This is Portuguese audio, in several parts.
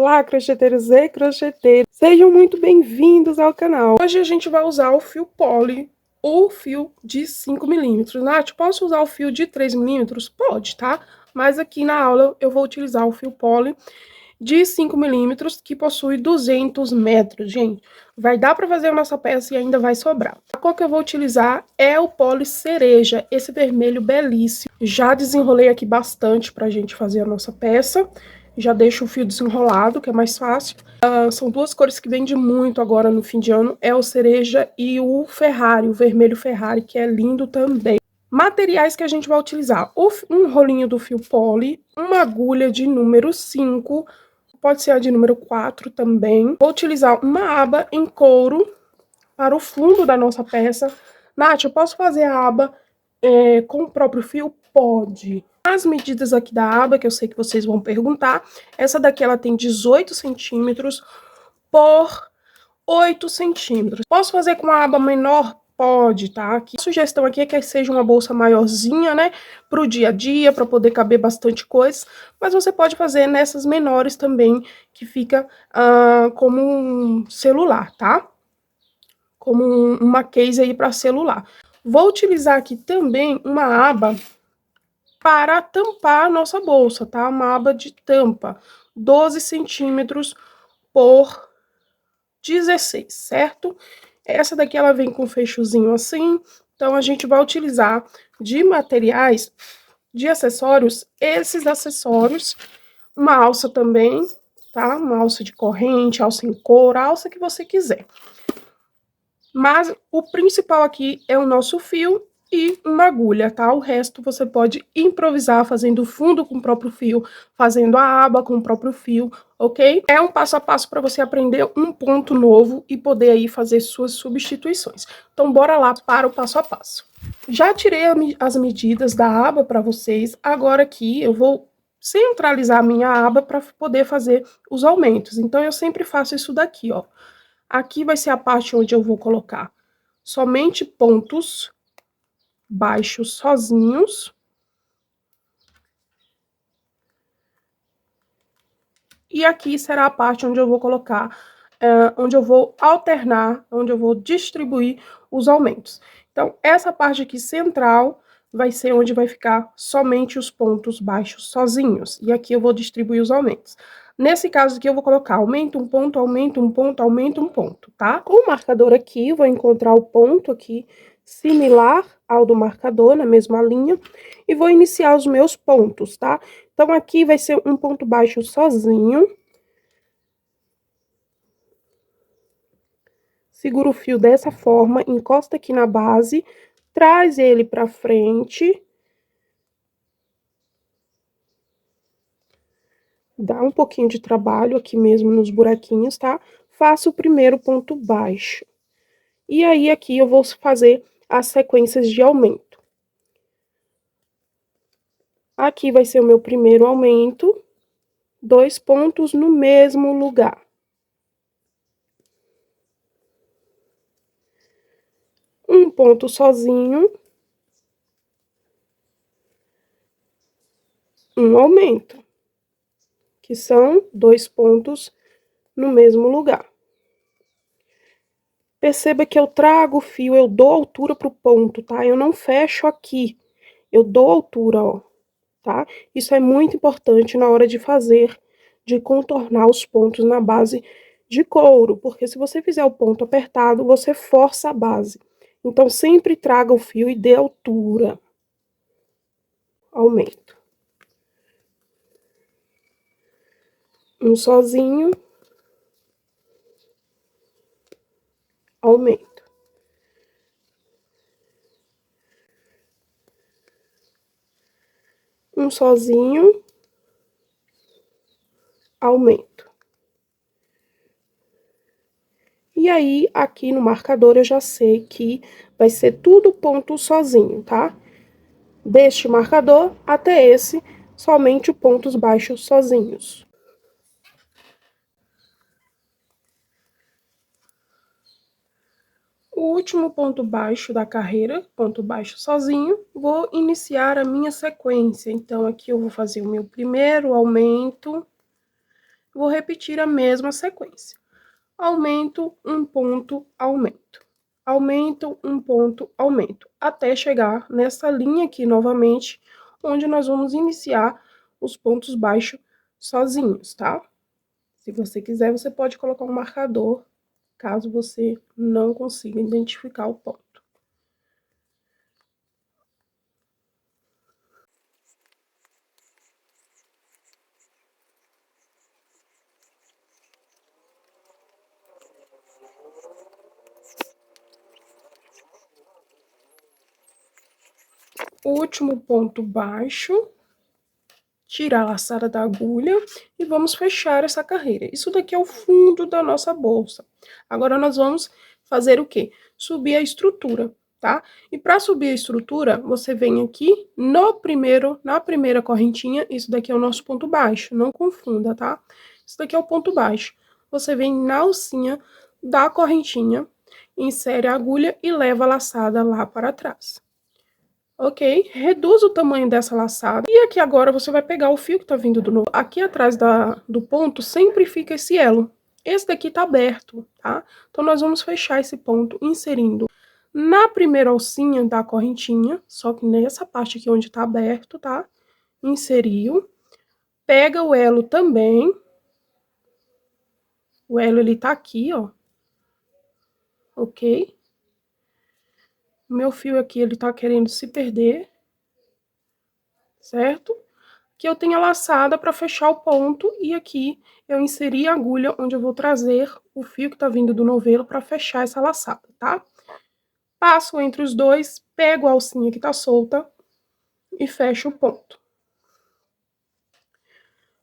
Olá, crocheteiros e crocheteiras, sejam muito bem-vindos ao canal. Hoje a gente vai usar o fio poly, o fio de 5 milímetros. Nath, posso usar o fio de 3 milímetros? Pode, tá? Mas aqui na aula eu vou utilizar o fio poly de 5 milímetros, que possui 200 metros, gente. Vai dar para fazer a nossa peça e ainda vai sobrar. A cor que eu vou utilizar é o poly cereja, esse vermelho belíssimo. Já desenrolei aqui bastante pra gente fazer a nossa peça. Já deixo o fio desenrolado, que é mais fácil. São duas cores que vendem muito agora no fim de ano, é o cereja e o Ferrari, o vermelho Ferrari, que é lindo também. Materiais que a gente vai utilizar: um rolinho do fio poly, uma agulha de número 5, pode ser a de número 4 também. Vou utilizar uma aba em couro para o fundo da nossa peça. Nath, eu posso fazer a aba com o próprio fio? Pode. As medidas aqui da aba, que eu sei que vocês vão perguntar, essa daqui ela tem 18 centímetros por 8 centímetros. Posso fazer com uma aba menor? Pode, tá? Aqui, a sugestão aqui é que seja uma bolsa maiorzinha, né? Pro dia a dia, para poder caber bastante coisa. Mas você pode fazer nessas menores também, que fica como um celular, tá? Como uma case aí para celular. Vou utilizar aqui também uma aba para tampar a nossa bolsa, tá? Uma aba de tampa, 12 centímetros por 16, certo? Essa daqui ela vem com fechozinho assim, então a gente vai utilizar de materiais, de acessórios, esses acessórios, uma alça também, tá? Uma alça de corrente, alça em couro, a alça que você quiser. Mas o principal aqui é o nosso fio e uma agulha, tá? O resto você pode improvisar fazendo o fundo com o próprio fio, fazendo a aba com o próprio fio, ok? É um passo a passo para você aprender um ponto novo e poder aí fazer suas substituições. Então, bora lá para o passo a passo. Já tirei as medidas da aba para vocês, agora aqui eu vou centralizar a minha aba para poder fazer os aumentos. Então, eu sempre faço isso daqui, ó. Aqui vai ser a parte onde eu vou colocar somente pontos baixos sozinhos. E aqui será a parte onde eu vou colocar, onde eu vou alternar, onde eu vou distribuir os aumentos. Então, essa parte aqui central vai ser onde vai ficar somente os pontos baixos sozinhos. E aqui eu vou distribuir os aumentos. Nesse caso aqui, eu vou colocar aumento um ponto, aumento um ponto, aumento um ponto, tá? Com o marcador aqui, vou encontrar o ponto aqui similar ao do marcador, na mesma linha, e vou iniciar os meus pontos, tá? Então, aqui vai ser um ponto baixo sozinho. Segura o fio dessa forma, encosta aqui na base, traz ele pra frente. Dá um pouquinho de trabalho aqui mesmo nos buraquinhos, tá? Faça o primeiro ponto baixo. E aí, aqui eu vou fazer as sequências de aumento. Aqui vai ser o meu primeiro aumento, 2 pontos no mesmo lugar. Um ponto sozinho, um aumento, que são 2 pontos no mesmo lugar. Perceba que eu trago o fio, eu dou altura pro ponto, tá? Eu não fecho aqui, eu dou altura, ó, tá? Isso é muito importante na hora de contornar os pontos na base de couro, porque se você fizer o ponto apertado, você força a base. Então, sempre traga o fio e dê altura. Aumento. Um sozinho. Aumento. Um sozinho. Aumento. E aí, aqui no marcador, eu já sei que vai ser tudo ponto sozinho, tá? Deste marcador até esse, somente pontos baixos sozinhos. O último ponto baixo da carreira, ponto baixo sozinho, vou iniciar a minha sequência. Então, aqui eu vou fazer o meu primeiro aumento, vou repetir a mesma sequência. Aumento, um ponto, aumento. Aumento, um ponto, aumento. Até chegar nessa linha aqui novamente, onde nós vamos iniciar os pontos baixos sozinhos, tá? Se você quiser, você pode colocar um marcador, caso você não consiga identificar o ponto. O último ponto baixo, tirar a laçada da agulha e vamos fechar essa carreira. Isso daqui é o fundo da nossa bolsa. Agora, nós vamos fazer o quê? Subir a estrutura, tá? E para subir a estrutura, você vem aqui na primeira correntinha, isso daqui é o nosso ponto baixo, não confunda, tá? Isso daqui é o ponto baixo. Você vem na alcinha da correntinha, insere a agulha e leva a laçada lá para trás. Ok? Reduz o tamanho dessa laçada. E aqui agora você vai pegar o fio que tá vindo do novo. Aqui atrás do ponto sempre fica esse elo. Esse daqui tá aberto, tá? Então, nós vamos fechar esse ponto inserindo na primeira alcinha da correntinha, só que nessa parte aqui onde tá aberto, tá? Inseriu. Pega o elo também. O elo, ele tá aqui, ó. Ok? O meu fio aqui, ele tá querendo se perder. Certo? Que eu tenho a laçada para fechar o ponto e aqui eu inseri a agulha onde eu vou trazer o fio que tá vindo do novelo para fechar essa laçada, tá? Passo entre os dois, pego a alcinha que tá solta e fecho o ponto.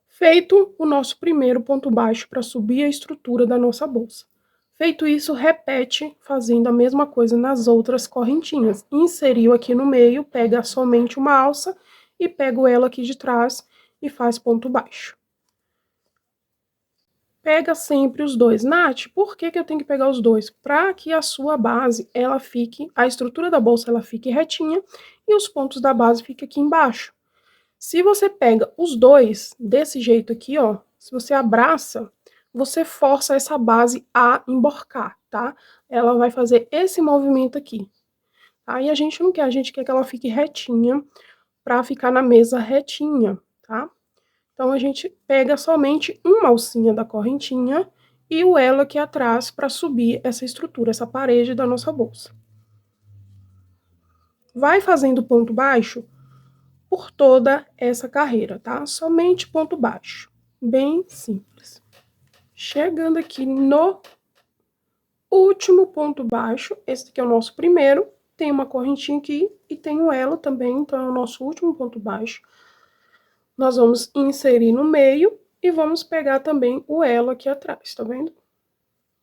Feito o nosso primeiro ponto baixo para subir a estrutura da nossa bolsa. Feito isso, repete fazendo a mesma coisa nas outras correntinhas. Inseriu aqui no meio, pega somente uma alça e pego ela aqui de trás e faz ponto baixo. Pega sempre os dois. Nath, por que eu tenho que pegar os dois? Para que a sua base, ela fique, a estrutura da bolsa, ela fique retinha e os pontos da base fiquem aqui embaixo. Se você pega os dois desse jeito aqui, ó, se você abraça, você força essa base a emborcar, tá? Ela vai fazer esse movimento aqui. Aí a gente não quer, a gente quer que ela fique retinha, para ficar na mesa retinha, tá? Então, a gente pega somente uma alcinha da correntinha e o elo aqui atrás para subir essa estrutura, essa parede da nossa bolsa. Vai fazendo ponto baixo por toda essa carreira, tá? Somente ponto baixo, bem simples. Chegando aqui no último ponto baixo, esse aqui é o nosso primeiro, tem uma correntinha aqui e tem um elo também, então é o nosso último ponto baixo. Nós vamos inserir no meio e vamos pegar também o elo aqui atrás, tá vendo?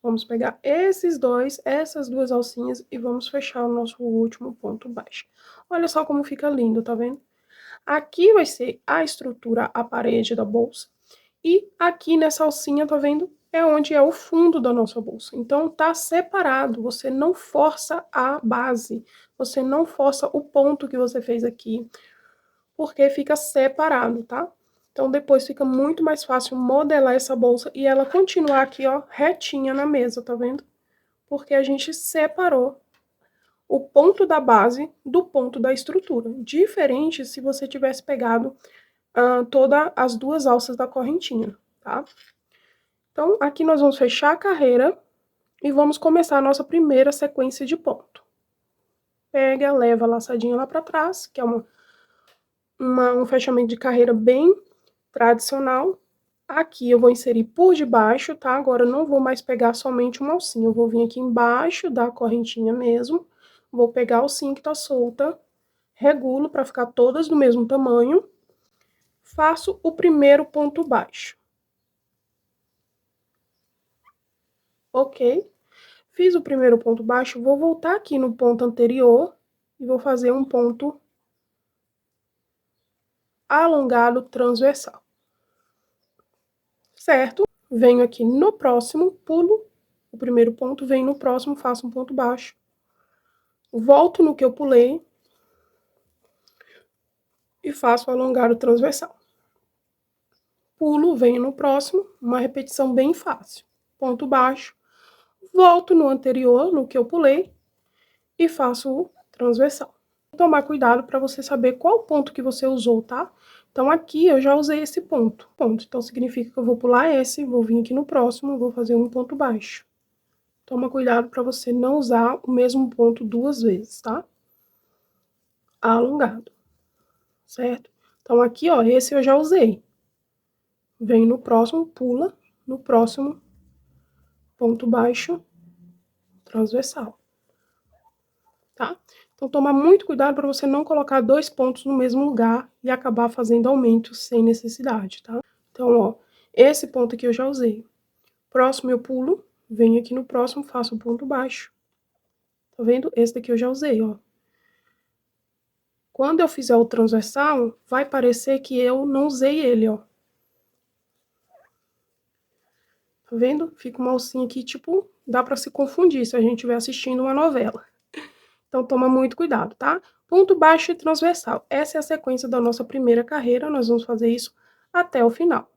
Vamos pegar essas duas alcinhas e vamos fechar o nosso último ponto baixo. Olha só como fica lindo, tá vendo? Aqui vai ser a estrutura, a parede da bolsa. E aqui nessa alcinha, tá vendo? É onde é o fundo da nossa bolsa. Então, tá separado, você não força a base, você não força o ponto que você fez aqui, porque fica separado, tá? Então, depois fica muito mais fácil modelar essa bolsa e ela continuar aqui, ó, retinha na mesa, tá vendo? Porque a gente separou o ponto da base do ponto da estrutura. Diferente se você tivesse pegado todas as duas alças da correntinha, tá? Então, aqui nós vamos fechar a carreira e vamos começar a nossa primeira sequência de ponto. Pega, leva a laçadinha lá pra trás, que é um fechamento de carreira bem tradicional. Aqui eu vou inserir por debaixo, tá? Agora eu não vou mais pegar somente uma alcinha, eu vou vir aqui embaixo da correntinha mesmo, vou pegar a alcinha que tá solta, regulo para ficar todas do mesmo tamanho, faço o primeiro ponto baixo. Ok? Fiz o primeiro ponto baixo, vou voltar aqui no ponto anterior e vou fazer um ponto alongado transversal. Certo? Venho aqui no próximo, pulo o primeiro ponto, venho no próximo, faço um ponto baixo. Volto no que eu pulei e faço o alongado transversal. pulo, venho no próximo, uma repetição bem fácil. Ponto baixo, volto no anterior, no que eu pulei, e faço o transversal. Tomar cuidado para você saber qual ponto que você usou, tá? Então, aqui eu já usei esse ponto. Então, significa que eu vou pular esse, vou vir aqui no próximo, vou fazer um ponto baixo. Toma cuidado para você não usar o mesmo ponto duas vezes, tá? Alongado, certo? Então, aqui, ó, esse eu já usei. Vem no próximo, pula, no próximo, ponto baixo, transversal, tá? Então, toma muito cuidado para você não colocar dois pontos no mesmo lugar e acabar fazendo aumento sem necessidade, tá? Então, ó, esse ponto aqui eu já usei. Próximo eu pulo, venho aqui no próximo, faço um ponto baixo. Tá vendo? Esse daqui eu já usei, ó. Quando eu fizer o transversal, vai parecer que eu não usei ele, ó. Tá vendo? Fica uma alcinha aqui, tipo, dá pra se confundir se a gente estiver assistindo uma novela. Então, toma muito cuidado, tá? Ponto baixo e transversal. Essa é a sequência da nossa primeira carreira, nós vamos fazer isso até o final.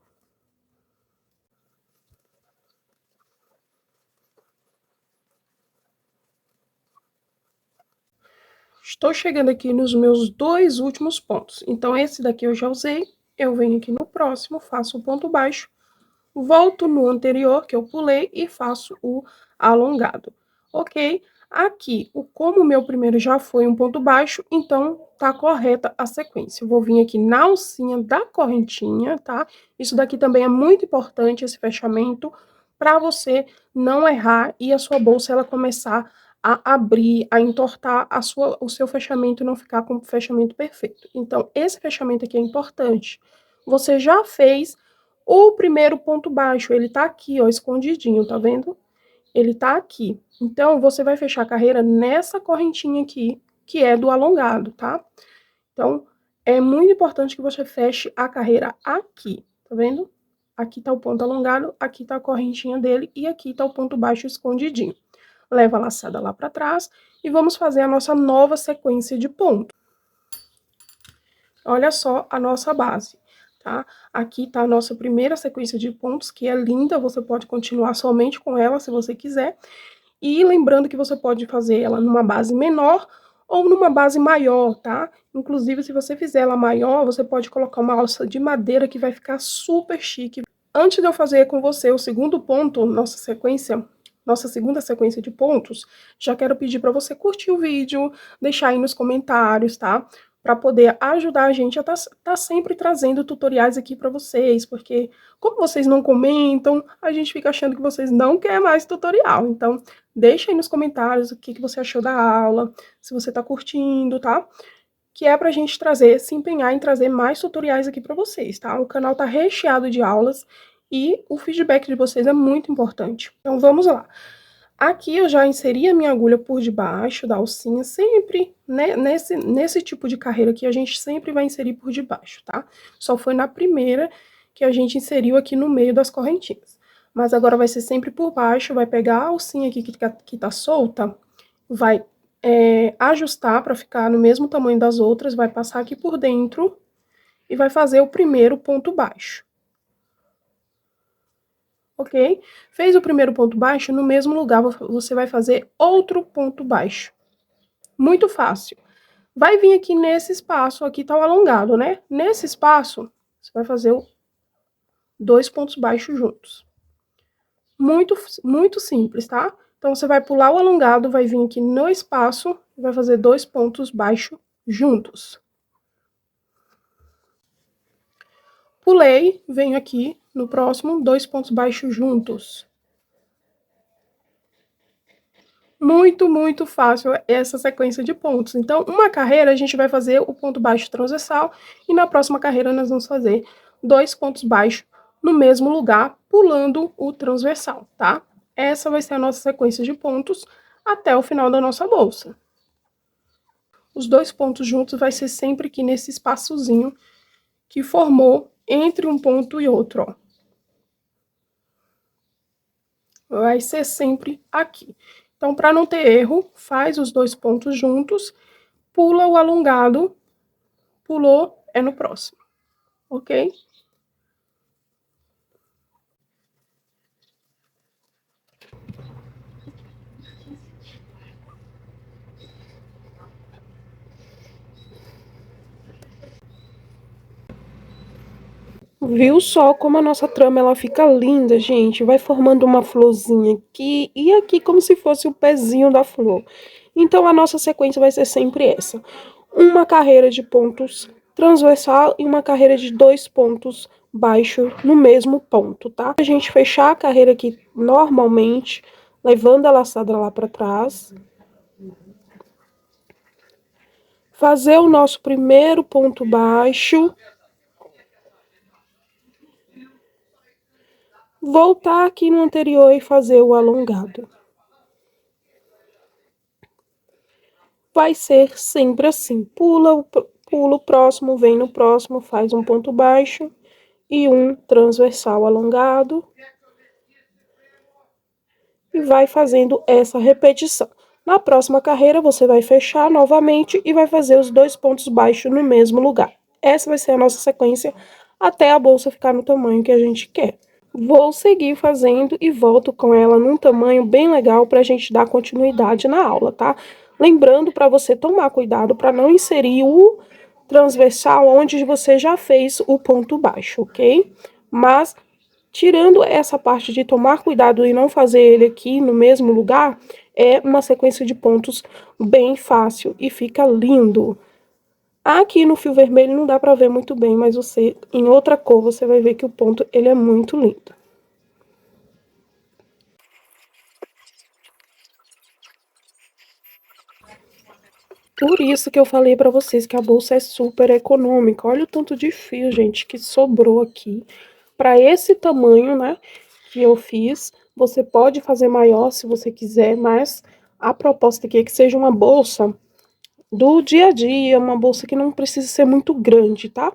Estou chegando aqui nos meus dois últimos pontos. Então, esse daqui eu já usei. Eu venho aqui no próximo, faço o ponto baixo, volto no anterior, que eu pulei, e faço o alongado. Ok? Aqui, como o meu primeiro já foi um ponto baixo, então tá correta a sequência. Eu vou vir aqui na alcinha da correntinha, tá? Isso daqui também é muito importante, esse fechamento, para você não errar e a sua bolsa ela começar a abrir, a entortar o seu fechamento e não ficar com o fechamento perfeito. Então, esse fechamento aqui é importante. Você já fez o primeiro ponto baixo, ele tá aqui, ó, escondidinho, tá vendo? Ele tá aqui. Então, você vai fechar a carreira nessa correntinha aqui, que é do alongado, tá? Então, é muito importante que você feche a carreira aqui, tá vendo? Aqui tá o ponto alongado, aqui tá a correntinha dele e aqui tá o ponto baixo escondidinho. Leva a laçada lá pra trás e vamos fazer a nossa nova sequência de pontos. Olha só a nossa base, tá? Aqui tá a nossa primeira sequência de pontos, que é linda, você pode continuar somente com ela, se você quiser. E lembrando que você pode fazer ela numa base menor ou numa base maior, tá? Inclusive, se você fizer ela maior, você pode colocar uma alça de madeira que vai ficar super chique. Antes de eu fazer com você o segundo ponto, nossa segunda sequência de pontos, já quero pedir para você curtir o vídeo, deixar aí nos comentários, tá? Para poder ajudar a gente a tá sempre trazendo tutoriais aqui para vocês, porque como vocês não comentam, a gente fica achando que vocês não querem mais tutorial. Então, deixa aí nos comentários o que você achou da aula, se você tá curtindo, tá? Que é pra gente trazer, se empenhar em trazer mais tutoriais aqui para vocês, tá? O canal tá recheado de aulas e o feedback de vocês é muito importante. Então, vamos lá. Aqui eu já inseri a minha agulha por debaixo da alcinha, sempre, né, nesse tipo de carreira aqui, a gente sempre vai inserir por debaixo, tá? Só foi na primeira que a gente inseriu aqui no meio das correntinhas. Mas agora vai ser sempre por baixo, vai pegar a alcinha aqui que tá solta, vai ajustar para ficar no mesmo tamanho das outras, vai passar aqui por dentro e vai fazer o primeiro ponto baixo. Ok? Fez o primeiro ponto baixo, no mesmo lugar você vai fazer outro ponto baixo. Muito fácil. Vai vir aqui nesse espaço, aqui tá o alongado, né? Nesse espaço, você vai fazer dois pontos baixos juntos. Muito, muito simples, tá? Então, você vai pular o alongado, vai vir aqui no espaço e vai fazer dois pontos baixos juntos. Pulei, venho aqui no próximo, dois pontos baixos juntos. Muito, muito fácil essa sequência de pontos. Então, uma carreira a gente vai fazer o ponto baixo transversal e na próxima carreira nós vamos fazer dois pontos baixos no mesmo lugar, pulando o transversal, tá? Essa vai ser a nossa sequência de pontos até o final da nossa bolsa. Os dois pontos juntos vai ser sempre aqui nesse espaçozinho que formou entre um ponto e outro, ó. Vai ser sempre aqui. Então, para não ter erro, faz os dois pontos juntos, pula o alongado, pulou, é no próximo, ok? Viu só como a nossa trama ela fica linda, gente? Vai formando uma florzinha aqui e aqui como se fosse o pezinho da flor. Então a nossa sequência vai ser sempre essa: uma carreira de pontos transversal e uma carreira de 2 pontos baixo no mesmo ponto, tá? A gente fechar a carreira aqui normalmente, levando a laçada lá para trás. Fazer o nosso primeiro ponto baixo. Voltar aqui no anterior e fazer o alongado. Vai ser sempre assim: pula o próximo, vem no próximo, faz um ponto baixo e um transversal alongado. E vai fazendo essa repetição. Na próxima carreira, você vai fechar novamente e vai fazer os 2 pontos baixos no mesmo lugar. Essa vai ser a nossa sequência até a bolsa ficar no tamanho que a gente quer. Vou seguir fazendo e volto com ela num tamanho bem legal para a gente dar continuidade na aula, tá? Lembrando para você tomar cuidado para não inserir o transversal onde você já fez o ponto baixo, ok? Mas, tirando essa parte de tomar cuidado e não fazer ele aqui no mesmo lugar, é uma sequência de pontos bem fácil e fica lindo. Aqui no fio vermelho não dá pra ver muito bem, mas você, em outra cor, você vai ver que o ponto, ele é muito lindo. Por isso que eu falei pra vocês que a bolsa é super econômica. Olha o tanto de fio, gente, que sobrou aqui. Pra esse tamanho, né, que eu fiz, você pode fazer maior se você quiser, mas a proposta aqui é que seja uma bolsa do dia a dia, uma bolsa que não precisa ser muito grande, tá?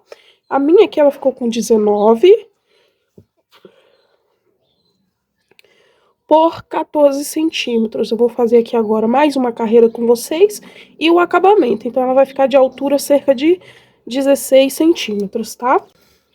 A minha aqui, ela ficou com 19 por 14 centímetros. Eu vou fazer aqui agora mais uma carreira com vocês e o acabamento. Então, ela vai ficar de altura cerca de 16 centímetros, tá?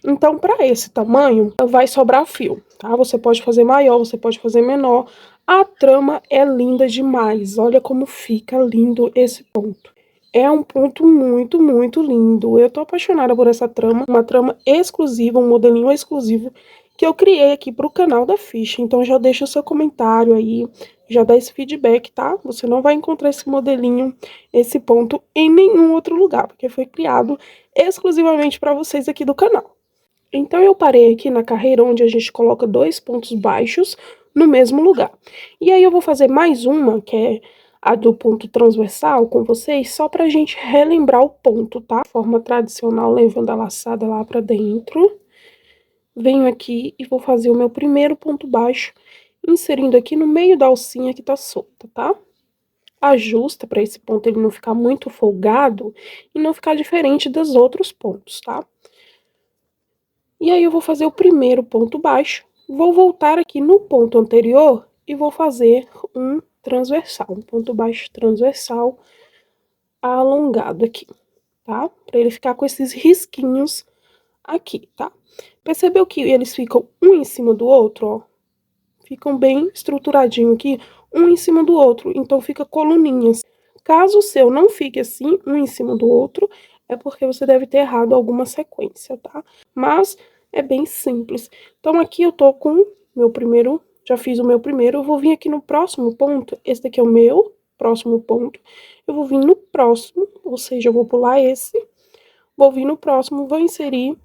Então, para esse tamanho, vai sobrar fio, tá? Você pode fazer maior, você pode fazer menor. A trama é linda demais. Olha como fica lindo esse ponto. É um ponto muito, muito lindo. Eu tô apaixonada por essa trama, uma trama exclusiva, um modelinho exclusivo que eu criei aqui pro canal da Ficha. Então já deixa o seu comentário aí, já dá esse feedback, tá? Você não vai encontrar esse modelinho, esse ponto em nenhum outro lugar, porque foi criado exclusivamente para vocês aqui do canal. Então eu parei aqui na carreira onde a gente coloca 2 pontos baixos no mesmo lugar. E aí eu vou fazer mais uma, que é a do ponto transversal com vocês, só pra gente relembrar o ponto, tá? Forma tradicional, levando a laçada lá pra dentro. Venho aqui e vou fazer o meu primeiro ponto baixo, inserindo aqui no meio da alcinha que tá solta, tá? Ajusta pra esse ponto ele não ficar muito folgado e não ficar diferente dos outros pontos, tá? E aí eu vou fazer o primeiro ponto baixo, vou voltar aqui no ponto anterior e vou fazer um transversal, um ponto baixo transversal alongado aqui, tá? Pra ele ficar com esses risquinhos aqui, tá? Percebeu que eles ficam um em cima do outro, ó? Ficam bem estruturadinho aqui, um em cima do outro, então fica coluninhas. Caso o seu não fique assim, um em cima do outro, é porque você deve ter errado alguma sequência, tá? Mas é bem simples. Então, aqui eu tô com meu primeiro, já fiz o meu primeiro, eu vou vir aqui no próximo ponto, esse daqui é o meu próximo ponto, eu vou vir no próximo, ou seja, eu vou pular esse, vou vir no próximo, vou inserir,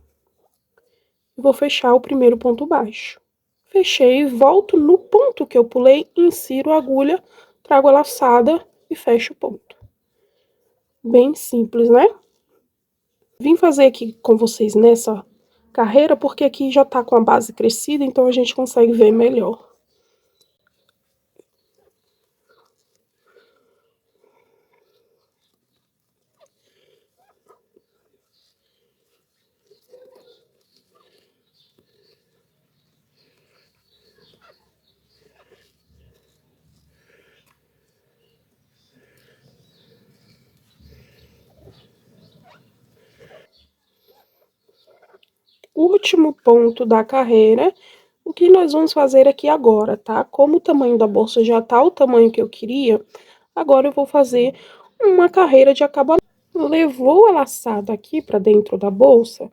vou fechar o primeiro ponto baixo. Fechei, volto no ponto que eu pulei, insiro a agulha, trago a laçada e fecho o ponto. Bem simples, né? Vim fazer aqui com vocês nessa carreira, porque aqui já tá com a base crescida, então a gente consegue ver melhor. Último ponto da carreira, o que nós vamos fazer aqui agora, tá? Como o tamanho da bolsa já tá o tamanho que eu queria, agora eu vou fazer uma carreira de acabamento. Levou a laçada aqui pra dentro da bolsa,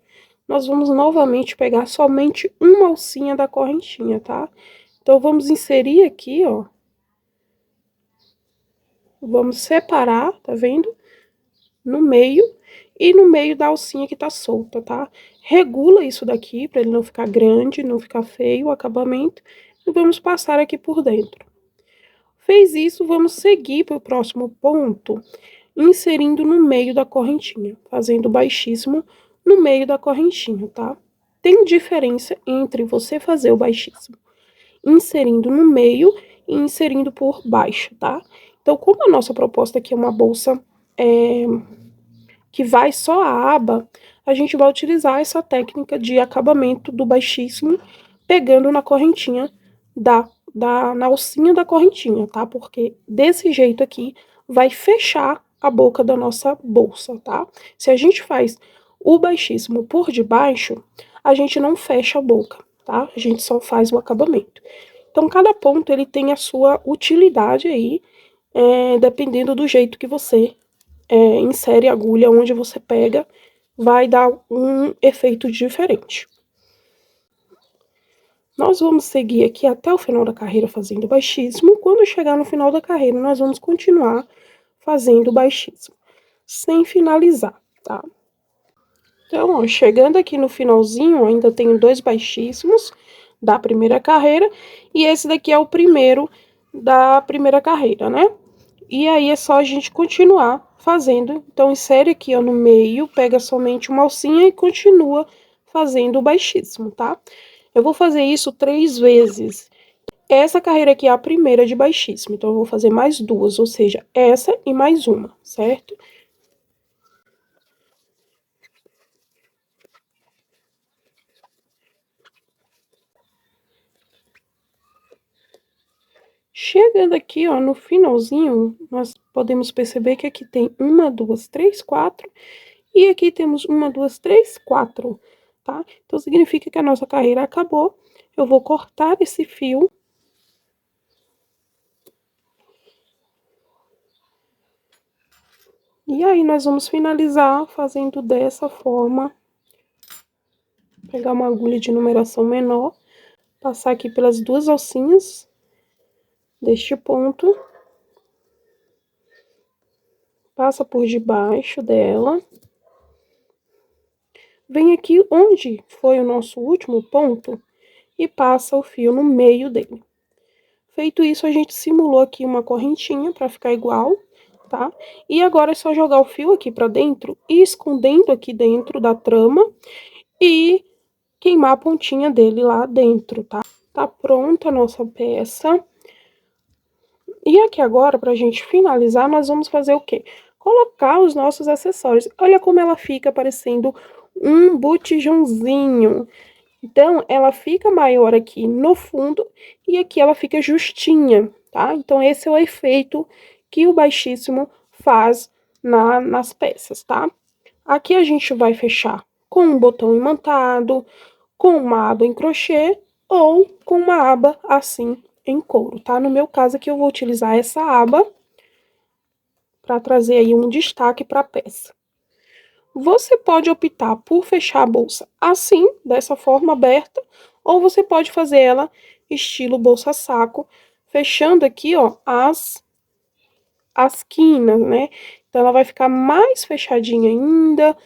nós vamos novamente pegar somente uma alcinha da correntinha, tá? Então, vamos inserir aqui, ó. Vamos separar, tá vendo? No meio e no meio da alcinha que tá solta, tá? Regula isso daqui pra ele não ficar grande, não ficar feio o acabamento. E vamos passar aqui por dentro. Fez isso, vamos seguir pro próximo ponto, inserindo no meio da correntinha, fazendo baixíssimo no meio da correntinha, tá? Tem diferença entre você fazer o baixíssimo inserindo no meio e inserindo por baixo, tá? Então, como a nossa proposta aqui é uma bolsa que vai só a aba, a gente vai utilizar essa técnica de acabamento do baixíssimo, pegando na correntinha na alcinha da correntinha, tá? Porque desse jeito aqui vai fechar a boca da nossa bolsa, tá? Se a gente faz o baixíssimo por debaixo, a gente não fecha a boca, tá? A gente só faz o acabamento. Então, cada ponto ele tem a sua utilidade aí, dependendo do jeito que você insere a agulha, onde você pega, vai dar um efeito diferente. Nós vamos seguir aqui até o final da carreira fazendo baixíssimo. Quando chegar no final da carreira, nós vamos continuar fazendo baixíssimo, sem finalizar, tá? Então, ó, chegando aqui no finalzinho, ainda tenho 2 baixíssimos da primeira carreira, e esse daqui é o primeiro da primeira carreira, né? E aí, é só a gente continuar fazendo. Então, insere aqui, ó, no meio, pega somente uma alcinha e continua fazendo o baixíssimo, tá? Eu vou fazer isso 3 vezes. Essa carreira aqui é a primeira de baixíssimo, então eu vou fazer mais 2, ou seja, essa e mais uma, certo? Chegando aqui, ó, no finalzinho, nós podemos perceber que aqui tem 1, 2, 3, 4, e aqui temos 1, 2, 3, 4, tá? Então, significa que a nossa carreira acabou. Eu vou cortar esse fio. E aí, nós vamos finalizar fazendo dessa forma. Pegar uma agulha de numeração menor, passar aqui pelas 2 alcinhas deste ponto. Passa por debaixo dela. Vem aqui onde foi o nosso último ponto e passa o fio no meio dele. Feito isso, a gente simulou aqui uma correntinha para ficar igual, tá? E agora é só jogar o fio aqui para dentro e escondendo aqui dentro da trama e queimar a pontinha dele lá dentro, tá? Tá pronta a nossa peça. E aqui agora, pra gente finalizar, nós vamos fazer o quê? Colocar os nossos acessórios. Olha como ela fica parecendo um botijãozinho. Então, ela fica maior aqui no fundo e aqui ela fica justinha, tá? Então, esse é o efeito que o baixíssimo faz nas peças, tá? Aqui a gente vai fechar com um botão imantado, com uma aba em crochê ou com uma aba assim em couro, tá? No meu caso aqui eu vou utilizar essa aba para trazer aí um destaque para a peça. Você pode optar por fechar a bolsa assim, dessa forma aberta, ou você pode fazer ela estilo bolsa saco, fechando aqui, ó, as quinas, né? Então, ela vai ficar mais fechadinha ainda,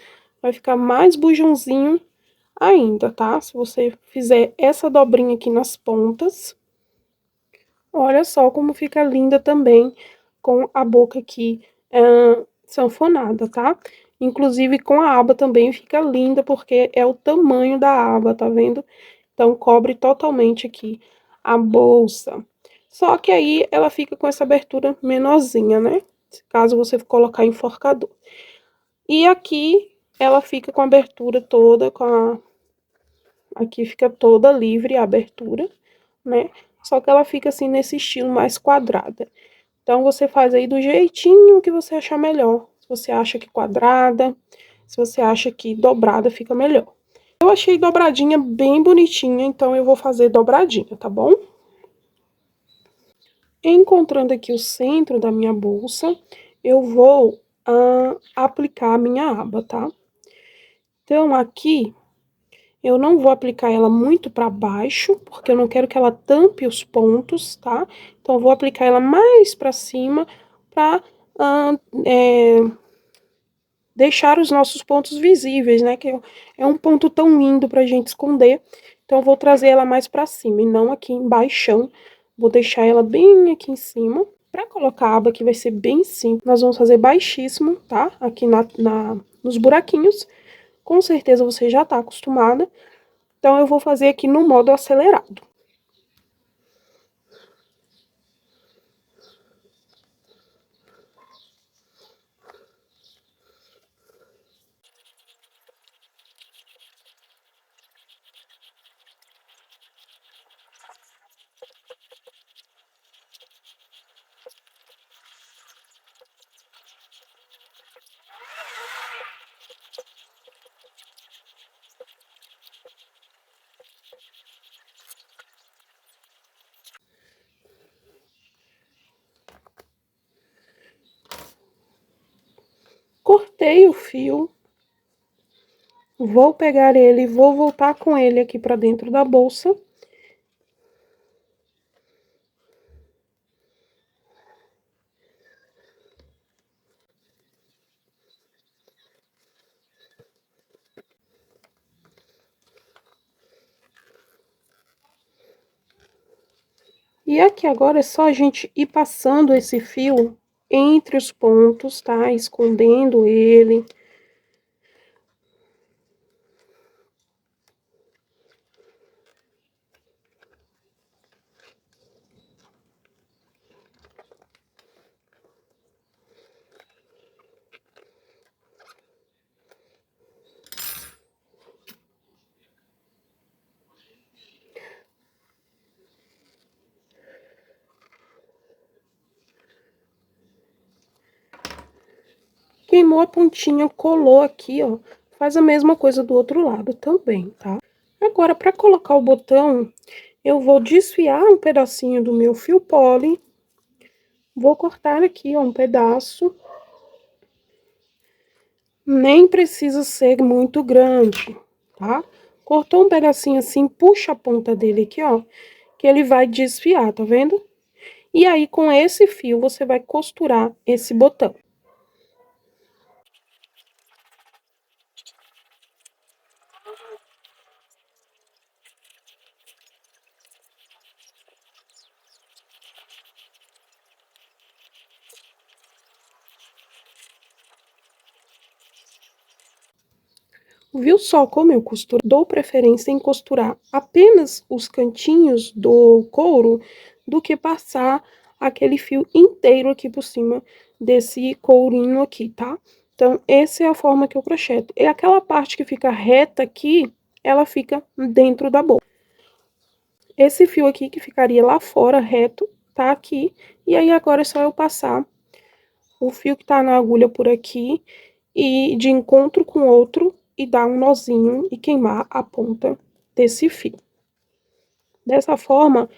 vai ficar mais bujãozinho ainda, tá? Se você fizer essa dobrinha aqui nas pontas, olha só como fica linda também com a boca aqui sanfonada, tá? Inclusive com a aba também fica linda, porque é o tamanho da aba, tá vendo? Então, cobre totalmente aqui a bolsa. Só que aí ela fica com essa abertura menorzinha, né? Caso você colocar enforcador. E aqui ela fica com a abertura toda, aqui fica toda livre a abertura, né? Só que ela fica assim nesse estilo mais quadrada. Então, você faz aí do jeitinho que você achar melhor. Se você acha que quadrada, se você acha que dobrada fica melhor. Eu achei dobradinha bem bonitinha, então eu vou fazer dobradinha, tá bom? Encontrando aqui o centro da minha bolsa, eu vou aplicar a minha aba, tá? Então, aqui Eu não vou aplicar ela muito pra baixo, porque eu não quero que ela tampe os pontos, tá? Então, eu vou aplicar ela mais pra cima, pra deixar os nossos pontos visíveis, né? Que é um ponto tão lindo pra gente esconder. Então, eu vou trazer ela mais pra cima e não aqui embaixo. Vou deixar ela bem aqui em cima. Pra colocar a aba aqui vai ser bem simples. Nós vamos fazer baixíssimo, tá? Aqui nos buraquinhos. Com certeza você já tá acostumada. Então, eu vou fazer aqui no modo acelerado. Cortei o fio. Vou pegar ele e vou voltar com ele aqui pra dentro da bolsa. E aqui agora é só a gente ir passando esse fio entre os pontos, tá? Escondendo ele. Queimou a pontinha, colou aqui, ó. Faz a mesma coisa do outro lado também, tá? Agora, pra colocar o botão, eu vou desfiar um pedacinho do meu fio poli. Vou cortar aqui, ó, um pedaço. Nem precisa ser muito grande, tá? Cortou um pedacinho assim, puxa a ponta dele aqui, ó, que ele vai desfiar, tá vendo? E aí, com esse fio, você vai costurar esse botão. Viu só como eu costuro? Dou preferência em costurar apenas os cantinhos do couro do que passar aquele fio inteiro aqui por cima desse courinho aqui, tá? Então, essa é a forma que eu crocheto. E aquela parte que fica reta aqui, ela fica dentro da bolsa. Esse fio aqui que ficaria lá fora, reto, tá aqui. E aí, agora é só eu passar o fio que tá na agulha por aqui e de encontro com outro e dar um nozinho e queimar a ponta desse fio. Dessa forma,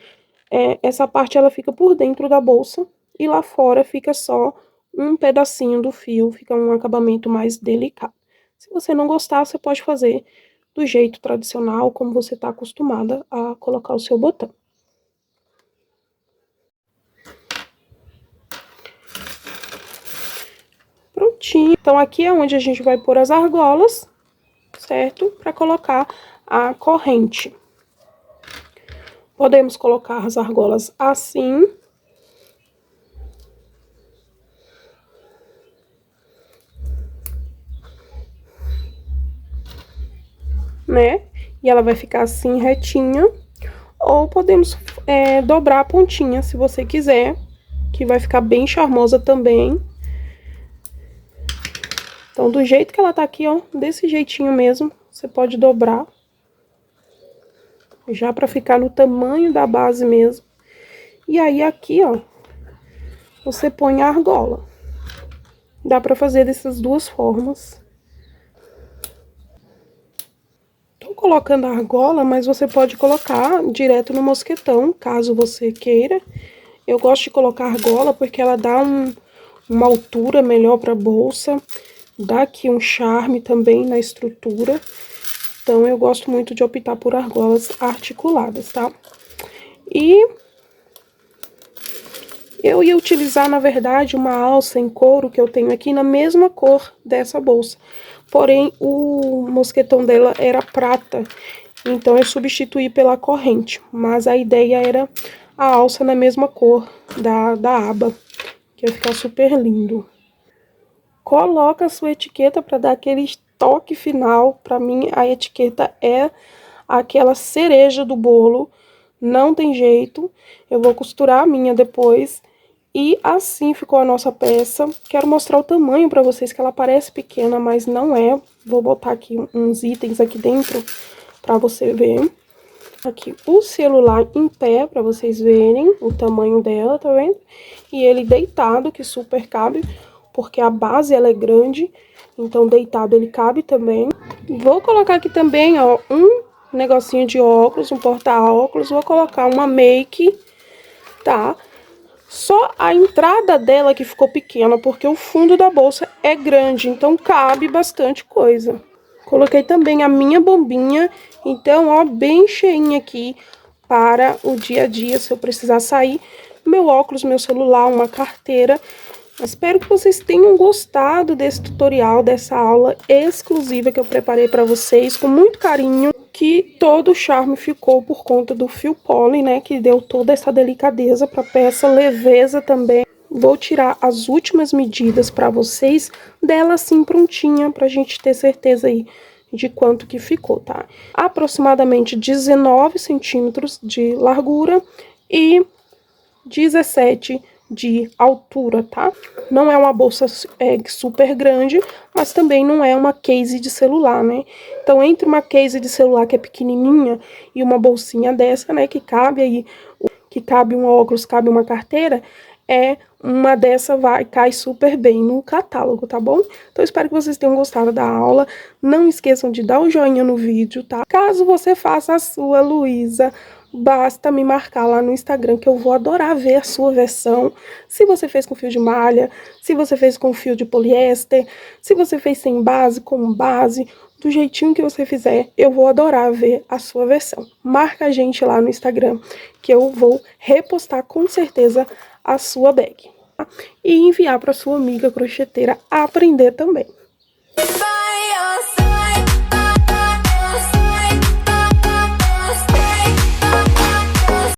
essa parte ela fica por dentro da bolsa e lá fora fica só um pedacinho do fio, fica um acabamento mais delicado. Se você não gostar, você pode fazer do jeito tradicional, como você tá acostumada a colocar o seu botão. Prontinho. Então, aqui é onde a gente vai pôr as argolas, certo? Para colocar a corrente. Podemos colocar as argolas assim. Né? E ela vai ficar assim, retinha. Ou podemos dobrar a pontinha, se você quiser, que vai ficar bem charmosa também. Então, do jeito que ela tá aqui, ó, desse jeitinho mesmo, você pode dobrar. Já pra ficar no tamanho da base mesmo. E aí, aqui, ó, você põe a argola. Dá pra fazer dessas duas formas. Tô colocando a argola, mas você pode colocar direto no mosquetão, caso você queira. Eu gosto de colocar argola porque ela dá uma altura melhor pra bolsa. Dá aqui um charme também na estrutura. Então, eu gosto muito de optar por argolas articuladas, tá? E eu ia utilizar, na verdade, uma alça em couro que eu tenho aqui na mesma cor dessa bolsa. Porém, o mosquetão dela era prata, então eu substituí pela corrente. Mas a ideia era a alça na mesma cor da aba, que ia ficar super lindo. Coloca a sua etiqueta para dar aquele toque final. Para mim, a etiqueta é aquela cereja do bolo, não tem jeito. Eu vou costurar a minha depois. E assim ficou a nossa peça. Quero mostrar o tamanho para vocês, que ela parece pequena, mas não é. Vou botar aqui uns itens aqui dentro para você ver. Aqui o celular em pé, para vocês verem o tamanho dela, tá vendo? E ele deitado, que super cabe, porque a base ela é grande, então deitado ele cabe também. Vou colocar aqui também, ó, um negocinho de óculos, um porta-óculos. Vou colocar uma make, tá? Só a entrada dela que ficou pequena, porque o fundo da bolsa é grande, então cabe bastante coisa. Coloquei também a minha bombinha, então, ó, bem cheinha aqui para o dia a dia, se eu precisar sair. Meu óculos, meu celular, uma carteira. Espero que vocês tenham gostado desse tutorial, dessa aula exclusiva que eu preparei para vocês com muito carinho, que todo o charme ficou por conta do fio poli, né, que deu toda essa delicadeza para a peça, leveza também. Vou tirar as últimas medidas para vocês dela assim prontinha, pra gente ter certeza aí de quanto que ficou, tá? Aproximadamente 19 centímetros de largura e 17 de altura, tá? Não é uma bolsa super grande, mas também não é uma case de celular, né? Então, entre uma case de celular que é pequenininha e uma bolsinha dessa, né, que cabe aí, que cabe um óculos, cabe uma carteira, uma dessa cai super bem no catálogo, tá bom? Então, espero que vocês tenham gostado da aula. Não esqueçam de dar o joinha no vídeo, tá? Caso você faça a sua, Luísa, basta me marcar lá no Instagram, que eu vou adorar ver a sua versão. Se você fez com fio de malha, se você fez com fio de poliéster, se você fez sem base, com base, do jeitinho que você fizer, eu vou adorar ver a sua versão. Marca a gente lá no Instagram, que eu vou repostar com certeza a sua bag, tá? E enviar para sua amiga crocheteira aprender também.